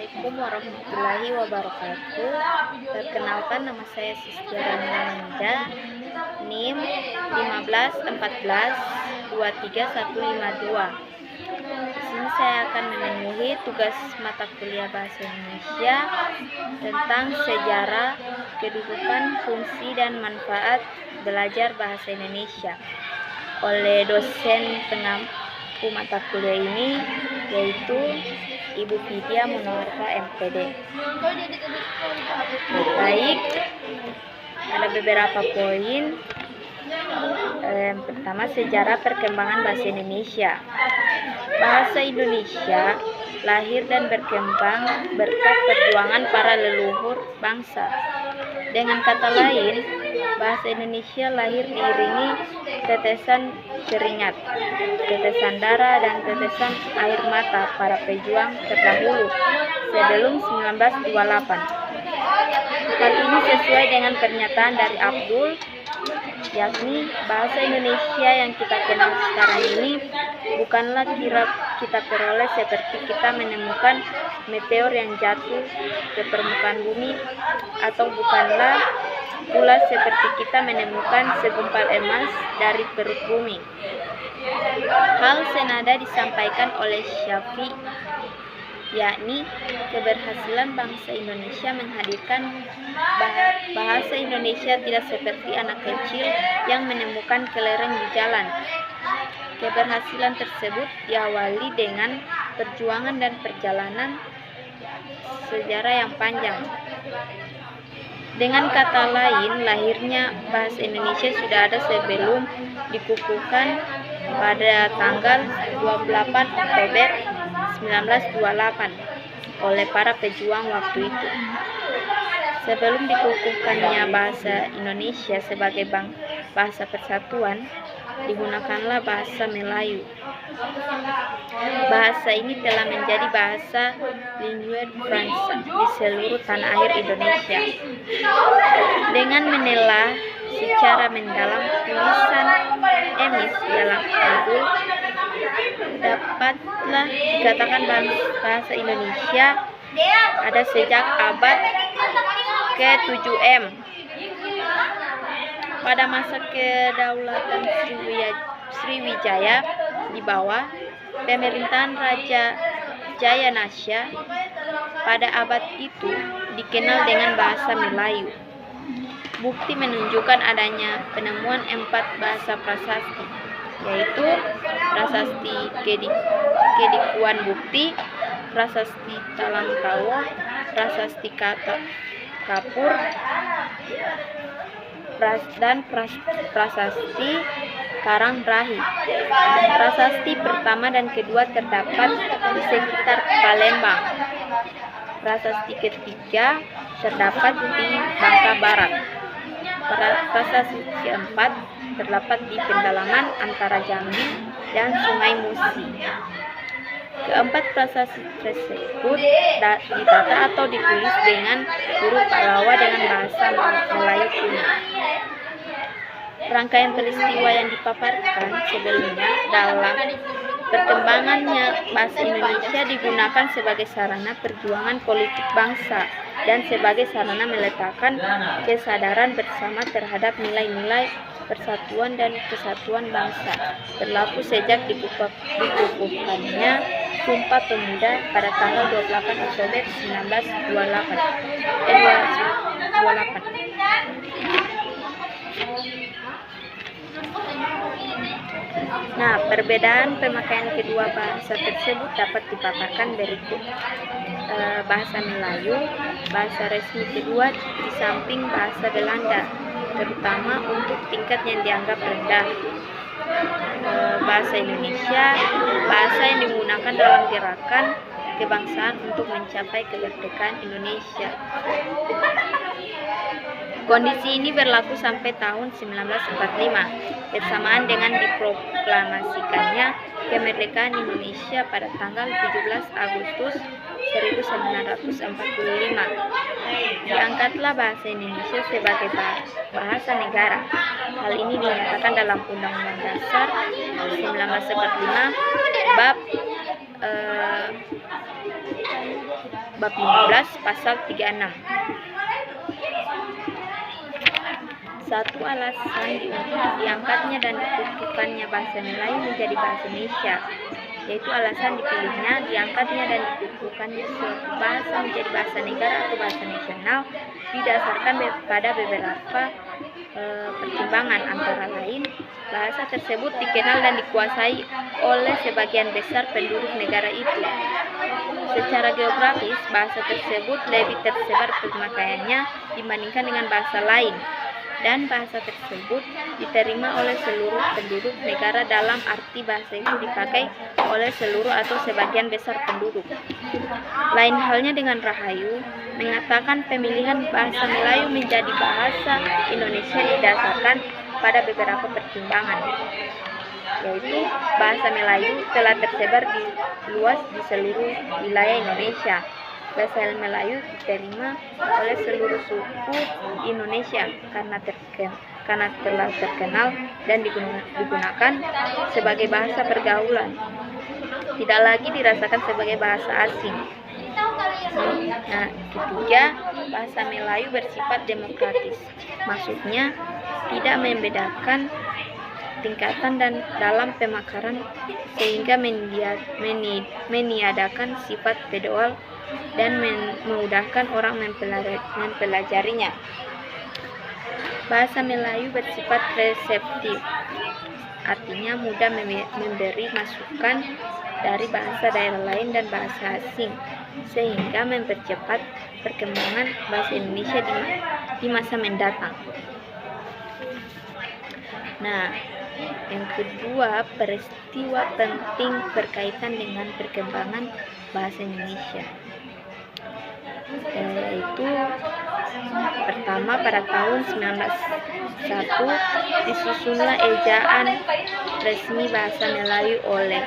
Assalamualaikum warahmatullahi wabarakatuh. Perkenalkan, nama saya Sister Nanda, NIM 151423152. Di sini saya akan memenuhi tugas mata kuliah Bahasa Indonesia tentang sejarah, kedudukan, fungsi, dan manfaat belajar Bahasa Indonesia oleh dosen pengampu mata kuliah ini, yaitu Ibu Vidya Munarfa MPD. Baik, ada beberapa poin. Yang pertama, sejarah perkembangan bahasa Indonesia. Bahasa Indonesia lahir dan berkembang berkat perjuangan para leluhur bangsa. Dengan kata lain, bahasa Indonesia lahir diiringi tetesan keringat, tetesan darah, dan tetesan air mata para pejuang terdahulu sebelum 1928. Hal ini sesuai dengan pernyataan dari Abdul, yakni bahasa Indonesia yang kita kenal sekarang ini bukanlah kita peroleh seperti kita menemukan meteor yang jatuh ke permukaan bumi, atau bukanlah pula seperti kita menemukan segumpal emas dari perut bumi. Hal senada disampaikan oleh Syafi'i, yakni keberhasilan bangsa Indonesia menghadirkan bahasa Indonesia tidak seperti anak kecil yang menemukan kelereng di jalan. Keberhasilan tersebut diawali dengan perjuangan dan perjalanan sejarah yang panjang. Dengan kata lain, lahirnya bahasa Indonesia sudah ada sebelum dikukuhkan pada tanggal 28 Oktober 1928 oleh para pejuang waktu itu. Sebelum dikukuhkannya bahasa Indonesia sebagai bahasa persatuan, digunakanlah bahasa Melayu. Bahasa ini telah menjadi bahasa lingua franca di seluruh tanah air Indonesia. Dengan menelaah secara mendalam tulisan Emis dalam Abdul, dapatlah dikatakan bahasa Indonesia ada sejak abad ke-7M. Pada masa kedaulatan Sriwijaya di bawah pemerintahan Raja Jayanasya, pada abad itu dikenal dengan bahasa Melayu. Bukti menunjukkan adanya penemuan 4 bahasa prasasti, yaitu Prasasti Kedikuan Bukti, Prasasti Talang Tawo, Prasasti Kapur, dan Prasasti Karangbrahi. Prasasti pertama dan kedua terdapat di sekitar Palembang. Prasasti ketiga terdapat di Bangka Barat. Prasasti keempat terdapat di pendalaman antara Jambi dan Sungai Musi. Keempat prasasti tersebut ditata atau ditulis dengan huruf Pallawa dengan bahasa Melayu kuno. Rangkaian peristiwa yang dipaparkan sebelumnya dalam perkembangannya bahasa Indonesia digunakan sebagai sarana perjuangan politik bangsa dan sebagai sarana meletakkan kesadaran bersama terhadap nilai-nilai persatuan dan kesatuan bangsa, berlaku sejak dikukuhkannya Sumpah Pemuda pada tanggal 28 Oktober 1928. Nah, perbedaan pemakaian kedua bahasa tersebut dapat dipaparkan berikut. Bahasa Melayu, bahasa resmi kedua di samping bahasa Belanda, terutama untuk tingkat yang dianggap rendah. Bahasa Indonesia, bahasa yang digunakan dalam gerakan kebangsaan untuk mencapai kemerdekaan Indonesia. Kondisi ini berlaku sampai tahun 1945, bersamaan dengan diproklamasikannya kemerdekaan Indonesia pada tanggal 17 Agustus 1945. Diangkatlah bahasa Indonesia sebagai bahasa negara. Hal ini dinyatakan dalam Undang-Undang Dasar 1945 bab bab 15 pasal 36. Satu alasan diangkatnya dan dikukuhkannya bahasa Melayu menjadi bahasa Indonesia, yaitu alasan dipilihnya, diangkatnya dan dikukuhkannya suatu bahasa menjadi bahasa negara atau bahasa nasional didasarkan pada beberapa pertimbangan, antara lain bahasa tersebut dikenal dan dikuasai oleh sebagian besar penduduk negara itu. Secara geografis, bahasa tersebut lebih tersebar pemakaiannya dibandingkan dengan bahasa lain, dan bahasa tersebut diterima oleh seluruh penduduk negara dalam arti bahasa itu dipakai oleh seluruh atau sebagian besar penduduk. Lain halnya dengan Rahayu mengatakan pemilihan bahasa Melayu menjadi bahasa Indonesia didasarkan pada beberapa pertimbangan, yaitu bahasa Melayu telah tersebar luas di seluruh wilayah Indonesia. Bahasa Melayu diterima oleh seluruh suku Indonesia karena telah terkenal dan digunakan sebagai bahasa pergaulan, tidak lagi dirasakan sebagai bahasa asing. Nah, ketiga, bahasa Melayu bersifat demokratis, maksudnya tidak membedakan tingkatan dan dalam pemakaran sehingga meniadakan sifat feodal dan memudahkan orang mempelajarinya. Bahasa Melayu bersifat reseptif, artinya mudah memberi masukan dari bahasa daerah lain dan bahasa asing, sehingga mempercepat perkembangan bahasa Indonesia di masa mendatang. Nah, yang kedua, peristiwa penting berkaitan dengan perkembangan bahasa Indonesia, yaitu pertama, pada tahun 1901 disusunlah ejaan resmi bahasa Melayu oleh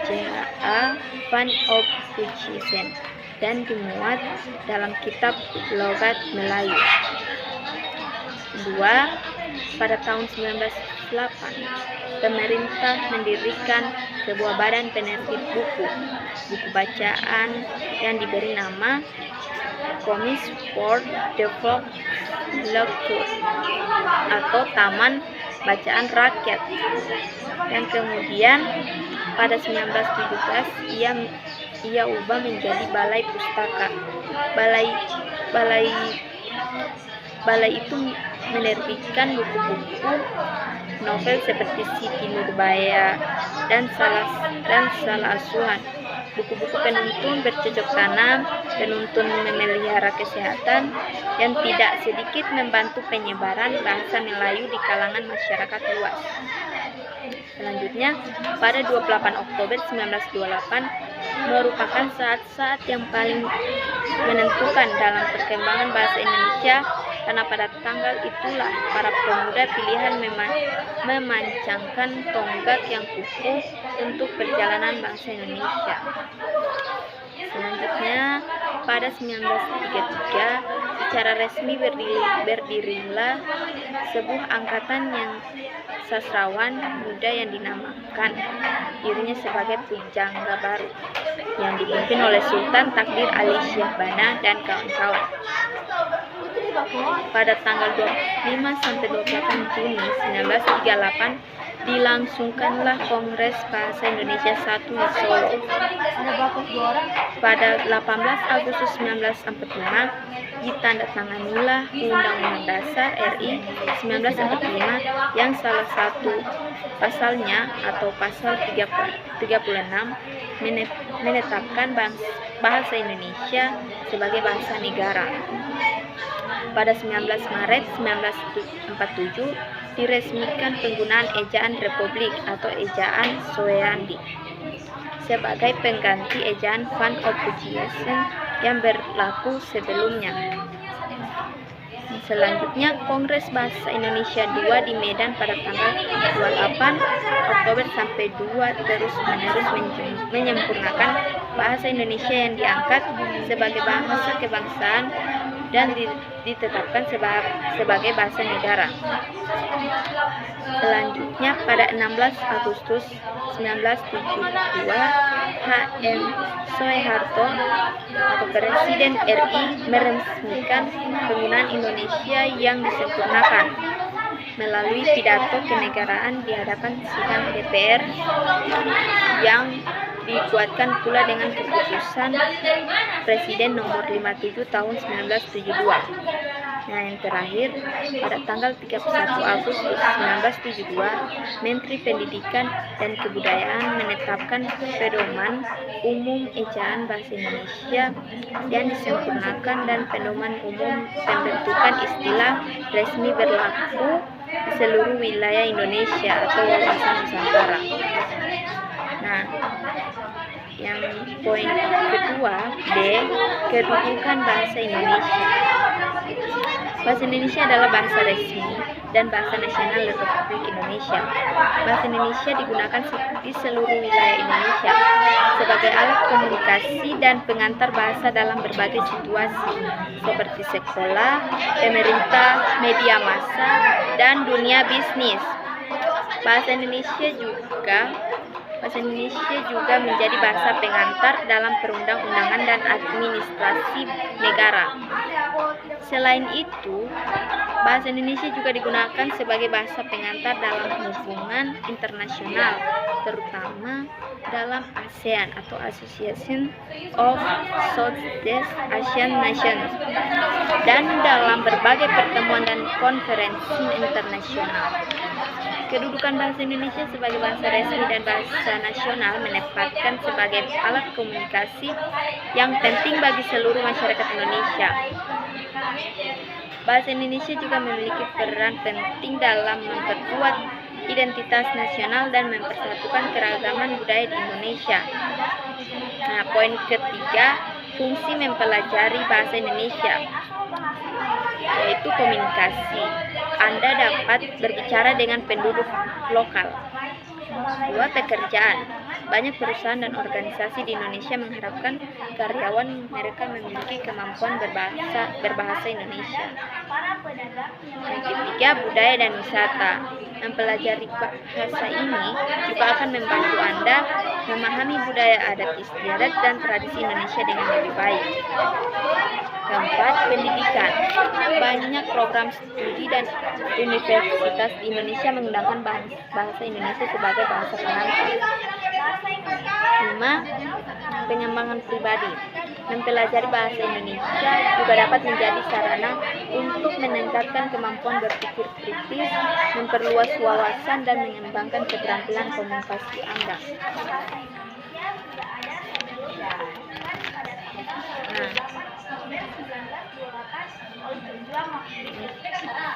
J.A. van Ophuijsen dan dimuat dalam kitab Logat Melayu. Kedua, pada tahun 1908 pemerintah mendirikan sebuah badan penerbit buku bacaan yang diberi nama Committee for Development Literature atau Taman Bacaan Rakyat, yang kemudian pada 1917 ia ubah menjadi Balai Pustaka. Balai itu menerbitkan buku-buku novel seperti Siti Nurbaya dan Salah Asuhan, buku-buku penuntun bercocok tanam, penuntun memelihara kesehatan, yang tidak sedikit membantu penyebaran bahasa Melayu di kalangan masyarakat luas. Selanjutnya, pada 28 Oktober 1928 merupakan saat-saat yang paling menentukan dalam perkembangan bahasa Indonesia, karena pada tanggal itulah para pemuda pilihan memancangkan tonggak yang kukuh untuk perjalanan bangsa Indonesia. Selanjutnya, pada 1933 secara resmi berdirilah sebuah angkatan yang sastrawan muda yang dinamakan dirinya sebagai Pujangga Baru, yang dipimpin oleh Sultan Takdir Ali Syahbana dan kawan-kawan. Pada tanggal 25-28 Juni 1938 dilangsungkanlah Kongres Bahasa Indonesia I di Solo. Pada 18 Agustus 1945 ditandatanganilah Undang-Undang Dasar RI 1945 yang salah satu pasalnya atau pasal 36 menetapkan bahasa Indonesia sebagai bahasa negara. Pada 19 Maret 1947 diresmikan penggunaan ejaan Republik atau ejaan Soeandi sebagai pengganti ejaan Van Ophuijsen yang berlaku sebelumnya. Selanjutnya, Kongres Bahasa Indonesia II di Medan pada tanggal 28 Oktober sampai 2 terus-menerus menyempurnakan bahasa Indonesia yang diangkat sebagai bahasa kebangsaan dan ditetapkan sebagai bahasa negara. Selanjutnya pada 16 Agustus 1972, H.M. Soeharto atau Presiden RI meresmikan penggunaan Indonesia yang disempurnakan melalui pidato kenegaraan di hadapan sidang DPR yang dikuatkan pula dengan keputusan Presiden nomor 57 tahun 1972. Nah, yang terakhir, pada tanggal 31 Agustus 1972, Menteri Pendidikan dan Kebudayaan menetapkan pedoman umum ejaan bahasa Indonesia yang disempurnakan dan pedoman umum pembentukan istilah resmi berlaku di seluruh wilayah Indonesia atau wawasan Nusantara. Nah, yang poin kedua D, kedudukan bahasa Indonesia. Bahasa Indonesia adalah bahasa resmi dan bahasa nasional Republik Indonesia. Bahasa Indonesia digunakan di seluruh wilayah Indonesia sebagai alat komunikasi dan pengantar bahasa dalam berbagai situasi seperti sekolah, pemerintah, media massa, dan dunia bisnis. Bahasa Indonesia juga menjadi bahasa pengantar dalam perundang-undangan dan administrasi negara. Selain itu, bahasa Indonesia juga digunakan sebagai bahasa pengantar dalam hubungan internasional, terutama dalam ASEAN atau Association of Southeast Asian Nations, dan dalam berbagai pertemuan dan konferensi internasional. Kedudukan bahasa Indonesia sebagai bahasa resmi dan bahasa nasional menempatkan sebagai alat komunikasi yang penting bagi seluruh masyarakat Indonesia. Bahasa Indonesia juga memiliki peran penting dalam memperkuat identitas nasional dan mempersatukan keragaman budaya di Indonesia. Nah, poin ketiga, fungsi mempelajari bahasa Indonesia, yaitu komunikasi. Anda dapat berbicara dengan penduduk lokal. 2. Pekerjaan. Banyak perusahaan dan organisasi di Indonesia mengharapkan karyawan mereka memiliki kemampuan berbahasa Indonesia. Yang ketiga, budaya dan wisata. Mempelajari bahasa ini juga akan membantu Anda memahami budaya adat istiadat dan tradisi Indonesia dengan lebih baik. Keempat, pendidikan. Banyak program studi dan universitas di Indonesia menggunakan bahasa Indonesia sebagai bahasa pengantar. 5. Pengembangan pribadi. Mempelajari bahasa Indonesia juga dapat menjadi sarana untuk meningkatkan kemampuan berpikir kritis, memperluas wawasan, dan mengembangkan keterampilan komunikasi Anda. Nah,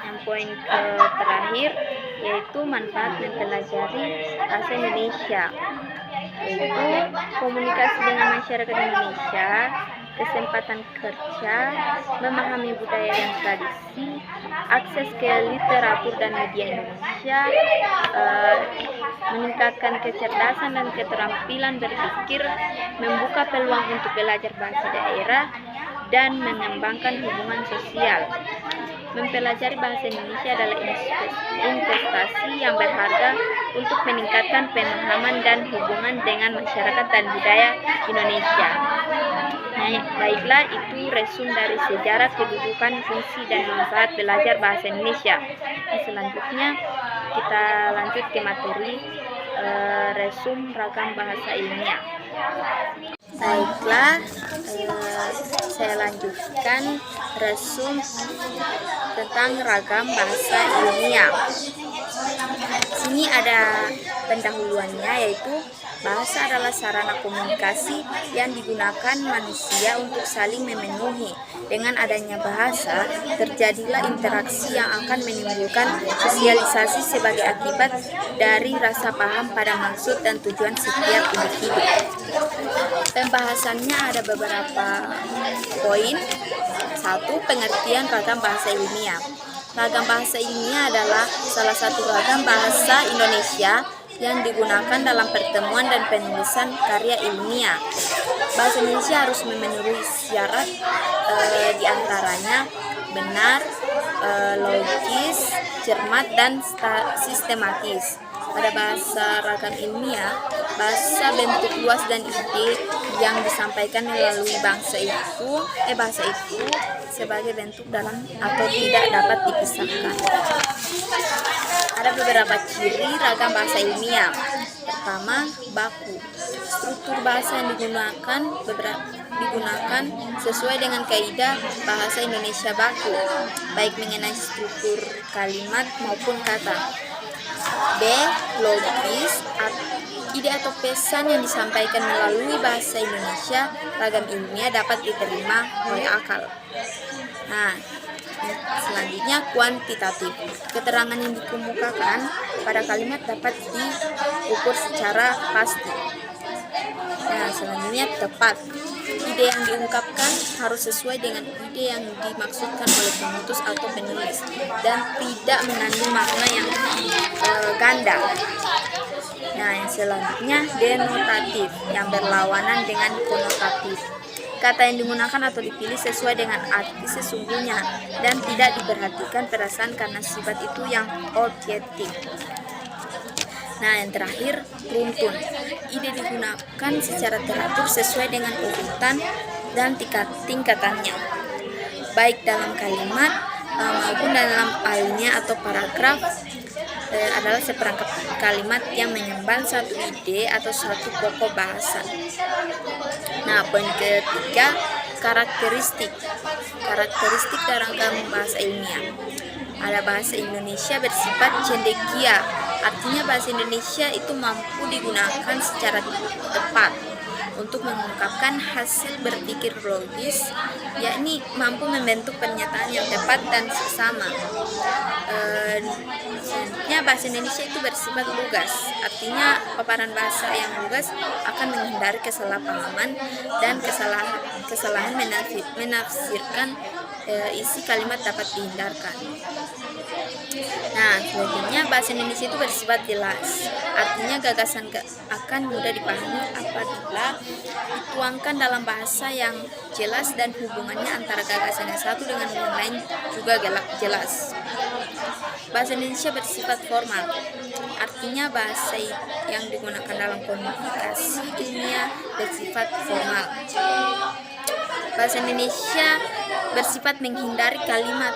yang poin terakhir yaitu manfaat mempelajari bahasa Indonesia, yaitu komunikasi dengan masyarakat Indonesia, kesempatan kerja, memahami budaya dan tradisi, akses ke literatur dan media Indonesia, meningkatkan kecerdasan dan keterampilan berpikir, membuka peluang untuk belajar bahasa daerah, dan mengembangkan hubungan sosial. Mempelajari bahasa Indonesia adalah investasi yang berharga untuk meningkatkan pemahaman dan hubungan dengan masyarakat dan budaya Indonesia. Nah, baiklah, itu resum dari sejarah, kedudukan, fungsi, dan manfaat belajar bahasa Indonesia. Selanjutnya kita lanjut ke materi resum ragam bahasa ilmiah. Baiklah, saya lanjutkan resum tentang ragam bahasa ilmiah. Sini ada pendahuluannya, yaitu bahasa adalah sarana komunikasi yang digunakan manusia untuk saling memenuhi. Dengan adanya bahasa, terjadilah interaksi yang akan menimbulkan sosialisasi sebagai akibat dari rasa paham pada maksud dan tujuan setiap individu. Pembahasannya ada beberapa poin. 1. Pengertian ragam bahasa ilmiah. Ragam bahasa ilmiah adalah salah satu ragam bahasa Indonesia yang digunakan dalam pertemuan dan penulisan karya ilmiah. Bahasa Indonesia harus memenuhi syarat diantaranya benar, logis, cermat, dan sistematis. Pada bahasa ragam ilmiah, bahasa bentuk luas dan ide yang disampaikan melalui bahasa itu sebagai bentuk dalam atau tidak dapat dipisahkan. Ada beberapa ciri ragam bahasa ilmiah. Pertama, baku. Struktur bahasa yang digunakan sesuai dengan kaidah bahasa Indonesia baku, baik mengenai struktur kalimat maupun kata. B. Logis. Ide atau pesan yang disampaikan melalui bahasa Indonesia ragam ilmiah dapat diterima oleh akal. Nah, selanjutnya kuantitatif. Keterangan yang dikemukakan pada kalimat dapat diukur secara pasti. Nah, selanjutnya tepat. Ide yang diungkapkan harus sesuai dengan ide yang dimaksudkan oleh penulis atau penulis dan tidak mengandung makna yang ganda. Nah, yang selanjutnya denotatif, yang berlawanan dengan konotatif. Kata yang digunakan atau dipilih sesuai dengan arti sesungguhnya dan tidak diperhatikan perasaan karena sifat itu yang objektif. Nah, yang terakhir, runtun. Ide digunakan secara teratur sesuai dengan urutan dan tingkatannya, baik dalam kalimat maupun dalam alinea atau paragraf. Adalah seperangkat kalimat yang menyimpan satu ide atau satu pokok bahasa. Nah, poin ketiga, karakteristik dari ragam bahasa ilmiah. Ada bahasa Indonesia bersifat cendekia, artinya bahasa Indonesia itu mampu digunakan secara tepat untuk mengungkapkan hasil berpikir logis, yakni mampu membentuk pernyataan yang tepat dan seksama. Selanjutnya, bahasa Indonesia itu bersifat lugas, artinya paparan bahasa yang lugas akan menghindari kesalahpahaman dan kesalahan menafsirkan isi kalimat dapat dihindarkan. Nah, selanjutnya bahasa Indonesia itu bersifat jelas, artinya gagasan akan mudah dipahami apabila dituangkan dalam bahasa yang jelas dan hubungannya antara gagasan yang satu dengan yang lain juga jelas. Bahasa Indonesia bersifat formal, artinya bahasa yang digunakan dalam komunikasi ilmiah bersifat formal. Bahasa Indonesia bersifat menghindari kalimat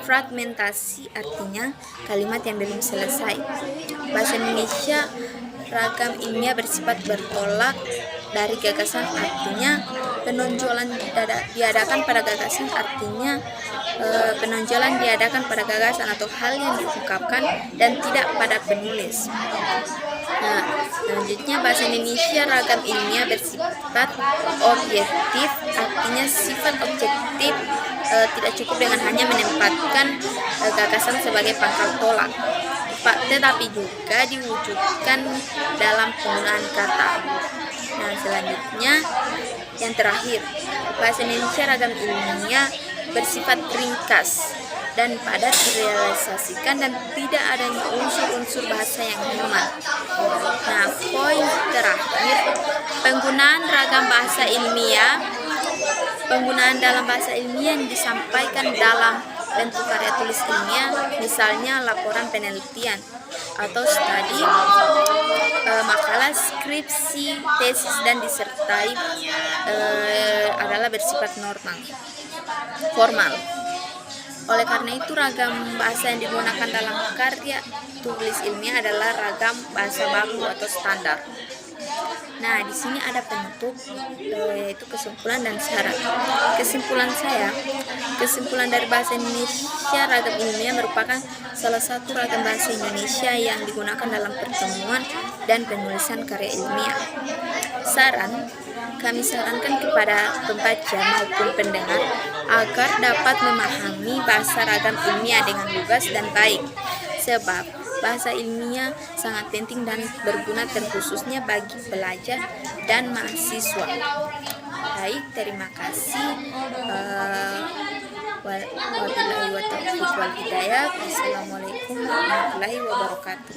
fragmentasi, artinya kalimat yang belum selesai. Bahasa Indonesia ragam ilmiah bersifat bertolak dari gagasan, artinya penonjolan diadakan pada gagasan, artinya penonjolan diadakan pada gagasan atau hal yang diungkapkan dan tidak pada penulis. Nah, selanjutnya bahasa Indonesia ragam ilmiah bersifat objektif, artinya sifat objektif tidak cukup dengan hanya menempatkan gagasan sebagai pangkal tolak, tetapi juga diwujudkan dalam penggunaan kata. Nah, selanjutnya yang terakhir, bahasa Indonesia ragam ilmiah bersifat ringkas dan padat direalisasikan dan tidak adanya unsur-unsur bahasa yang hemat. Nah, poin terakhir, penggunaan dalam bahasa ilmiah yang disampaikan dalam bentuk karya tulis ilmiah, misalnya laporan penelitian atau studi, makalah, skripsi, tesis, dan disertai adalah bersifat formal. Oleh karena itu, ragam bahasa yang digunakan dalam karya tulis ilmiah adalah ragam bahasa baku atau standar. Nah, di sini ada penutup, yaitu kesimpulan dan syarat. Kesimpulan dari bahasa Indonesia ragam ilmiah merupakan salah satu ragam bahasa Indonesia yang digunakan dalam pertemuan dan penulisan karya ilmiah. Kami sarankan kepada pembaca maupun pendengar agar dapat memahami bahasa ragam ilmiah dengan lugas dan baik, sebab bahasa ilmiah sangat penting dan berguna terkhususnya bagi pelajar dan mahasiswa. Baik, terima kasih. Wabillahi wa taufiq wal hidayah. Wassalamualaikum warahmatullahi wabarakatuh.